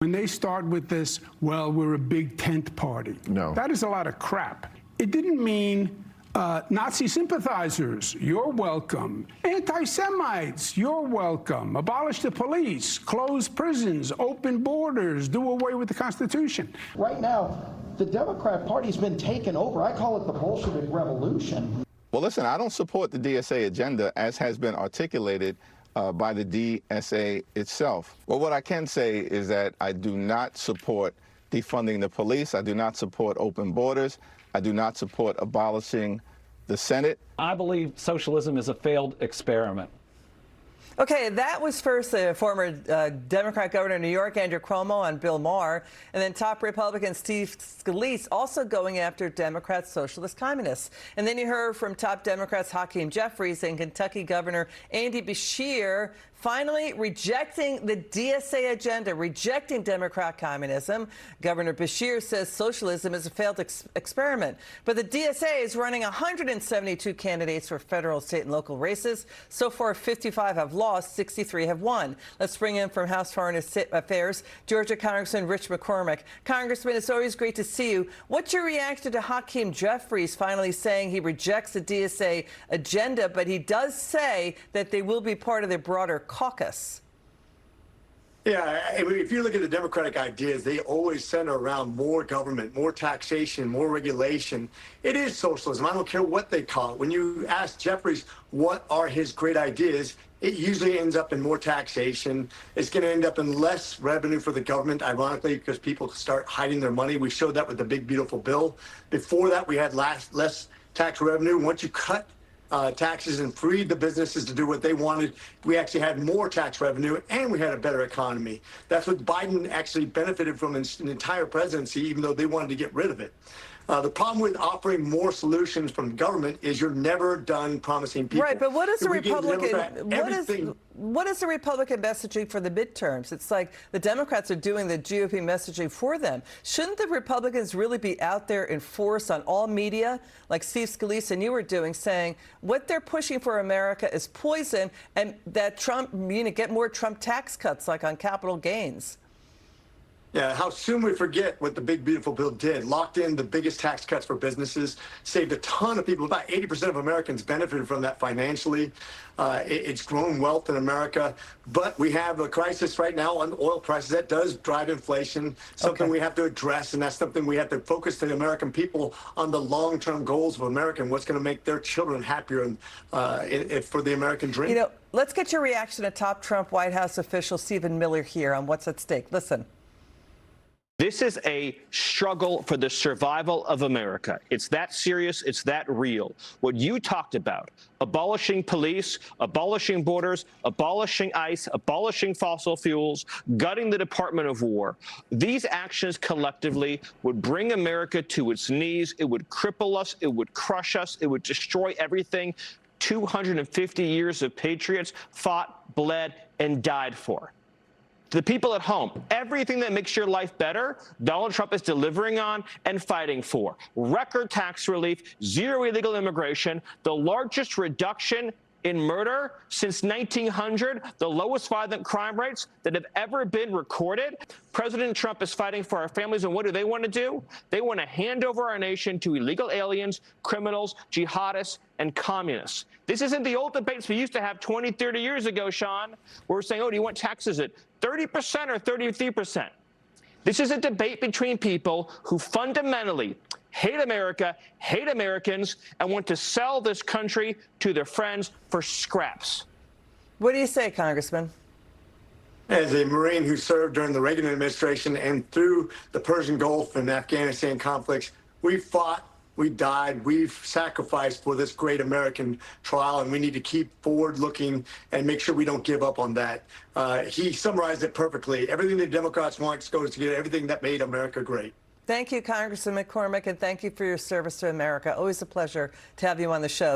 when they start with this, well, we're a big tent party. No. That is a lot of crap. It didn't mean Nazi sympathizers, you're welcome. Anti-Semites, you're welcome. Abolish the police, close prisons, open borders, do away with the Constitution. Right now, the Democrat Party's been taken over. I call it the Bolshevik Revolution. Well, listen, I don't support the DSA agenda as has been articulated by the DSA itself. Well, what I can say is that I do not support defunding the police. I do not support open borders. I do not support abolishing the Senate. I believe socialism is a failed experiment. Okay, that was first the former Democrat governor of New York, Andrew Cuomo, on Bill Maher, and then top Republican Steve Scalise also going after Democrats, socialist, communists. And then you heard from top Democrats Hakeem Jeffries and Kentucky Governor Andy Beshear finally rejecting the DSA agenda, rejecting Democrat communism. Governor Beshear says socialism is a failed experiment. But the DSA is running 172 candidates for federal, state, and local races. So far, 55 have lost, 63 have won. Let's bring in from House Foreign Affairs, Georgia Congressman Rich McCormick. Congressman, it's always great to see you. What's your reaction to Hakeem Jeffries finally saying he rejects the DSA agenda, but he does say that they will be part of the broader caucus? Yeah, I mean, if you look at the Democratic ideas, they always center around more government, more taxation, more regulation. It is socialism. I don't care what they call it. When you ask Jeffries what are his great ideas, it usually ends up in more taxation. It's going to end up in less revenue for the government, ironically, because people start hiding their money. We showed that with the big, beautiful bill. Before that, we had less tax revenue. Once you cut taxes and freed the businesses to do what they wanted, we actually had more tax revenue and we had a better economy. That's what Biden actually benefited from in the entire presidency, even though they wanted to get rid of it. The problem with offering more solutions from government is you're never done promising people. Right, but what is the Republican? What is the Republican messaging for the midterms? It's like the Democrats are doing the GOP messaging for them. Shouldn't the Republicans really be out there in force on all media, like Steve Scalise and you were doing, saying what they're pushing for America is poison, and that Trump, get more Trump tax cuts, like on capital gains? Yeah, how soon we forget what the big, beautiful bill did. Locked in the biggest tax cuts for businesses, saved a ton of people. About 80% of Americans benefited from that financially. It's grown wealth in America. But we have a crisis right now on oil prices that does drive inflation, something we have to address. And that's something we have to focus the American people on the long-term goals of America and what's going to make their children happier and for the American dream. You know, let's get your reaction to top Trump White House official Stephen Miller here on what's at stake. Listen. This is a struggle for the survival of America. It's that serious. It's that real. What you talked about, abolishing police, abolishing borders, abolishing ICE, abolishing fossil fuels, gutting the Department of War, these actions collectively would bring America to its knees. It would cripple us. It would crush us. It would destroy everything 250 years of patriots fought, bled, and died for. To the people at home, everything that makes your life better, Donald Trump is delivering on and fighting for. Record tax relief, zero illegal immigration, the largest reduction in murder since 1900, the lowest violent crime rates that have ever been recorded. President Trump is fighting for our families, and what do they want to do? They want to hand over our nation to illegal aliens, criminals, jihadists, and communists. This isn't the old debates we used to have 20, 30 years ago, Sean, where we're saying, oh, do you want taxes at 30% or 33%? This is a debate between people who fundamentally hate America, hate Americans, and want to sell this country to their friends for scraps. What do you say, Congressman? As a Marine who served during the Reagan administration and through the Persian Gulf and Afghanistan conflicts, we fought, we died, we've sacrificed for this great American trial, and we need to keep forward looking and make sure we don't give up on that. He summarized it perfectly. Everything the Democrats want goes to get everything that made America great. Thank you, Congressman McCormick, and thank you for your service to America. Always a pleasure to have you on the show.